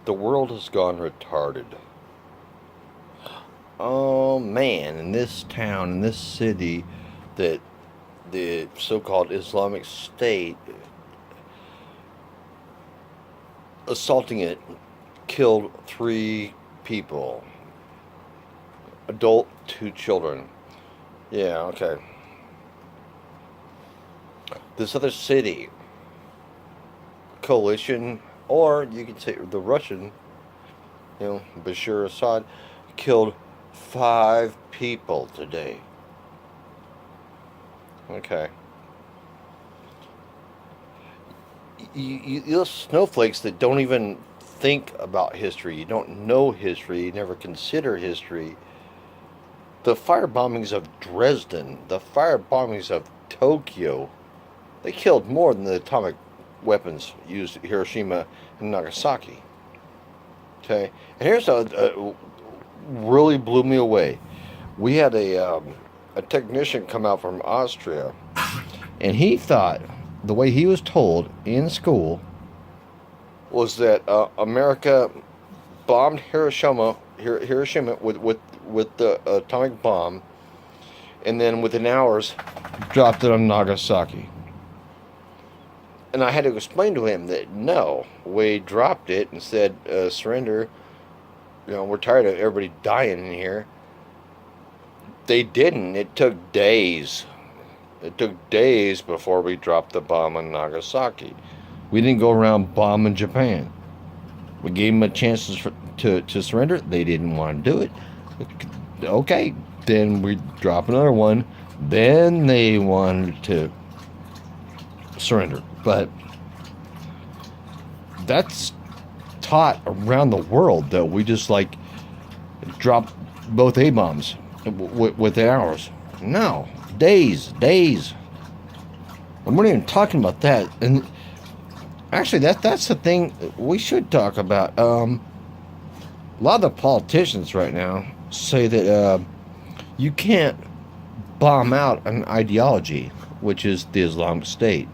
The world has gone retarded. Oh man, in this town, in this city, that the so-called Islamic State assaulting it killed 3 people, adult, 2 children. Yeah, okay. This other city, coalition, or you could say the Russian, Bashar Assad, killed 5 people today. Okay. You snowflakes that don't even think about history. You don't know history. You never consider history. The fire bombings of Dresden, the fire bombings of Tokyo, they killed more than the atomic weapons used at Hiroshima and Nagasaki. Okay, and here's a really blew me away. We had a technician come out from Austria, and he thought the way he was told in school was that America bombed Hiroshima with the atomic bomb, and then within hours dropped it on Nagasaki. And I had to explain to him that no, we dropped it and said surrender. We're tired of everybody dying in here. They didn't. It took days. It took days before we dropped the bomb on Nagasaki. We didn't go around bombing Japan. We gave them a chance to surrender. They didn't want to do it. Okay, then we drop another one. Then they wanted to surrender. But that's taught around the world, though. We just drop both A bombs with ours. No, days. And we're not even talking about that. And actually, that's the thing we should talk about. A lot of the politicians right now say that you can't bomb out an ideology, which is the Islamic State.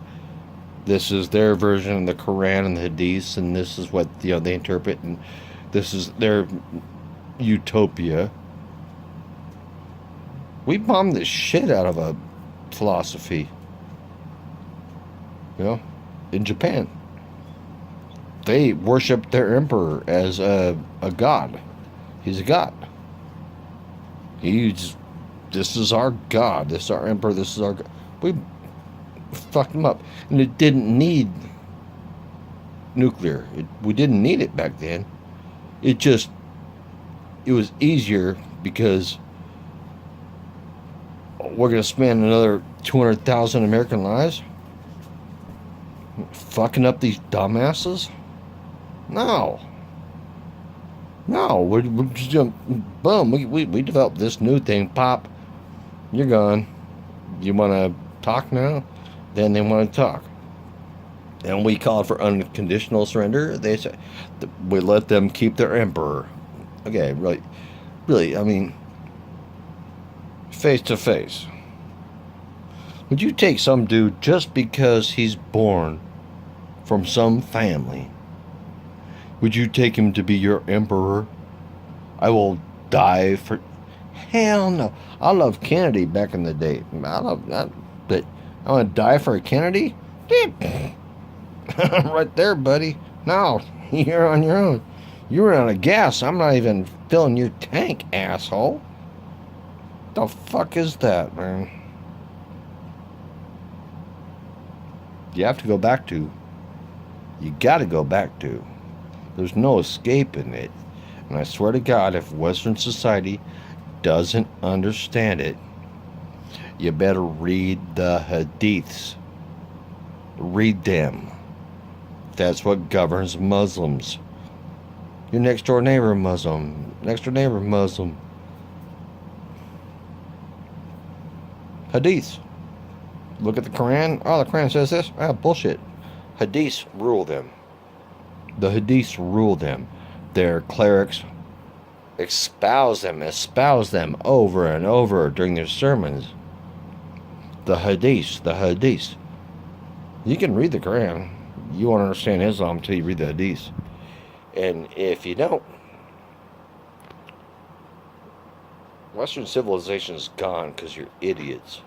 This is their version of the Quran and the Hadiths, and this is what they interpret, and this is their utopia. We bombed the shit out of a philosophy. In Japan, they worship their emperor as a god. He's a god. This is our god. This is our emperor. This is our god. We fucked him up, and it didn't need nuclear. We didn't need it back then. It was easier because we're going to spend another 200,000 American lives fucking up these dumbasses. No, we're just boom. We developed this new thing. Pop, you're gone. You want to talk now? Then they want to talk. And we called for unconditional surrender. They said we let them keep their emperor. Okay, really. I mean, face to face. Would you take some dude just because he's born from some family? Would you take him to be your emperor? I will die for. Hell no. I love Kennedy back in the day. But I want to die for a Kennedy? Right there, buddy. No, you're on your own. You run out of gas. I'm not even filling your tank, asshole. The fuck is that, man? You have to go back to. You got to go back to. There's no escaping it. And I swear to God, if Western society doesn't understand it, you better read the Hadiths. Read them. That's what governs Muslims. Your next door neighbor Muslim. Next door neighbor Muslim. Hadiths. Look at the Quran. Oh, the Quran says this. Ah, bullshit. Hadiths rule them. The Hadiths rule them. Their clerics espouse them over and over during their sermons. The Hadiths. You can read the Quran. You won't understand Islam until you read the Hadiths. And if you don't, Western civilization is gone because you're idiots.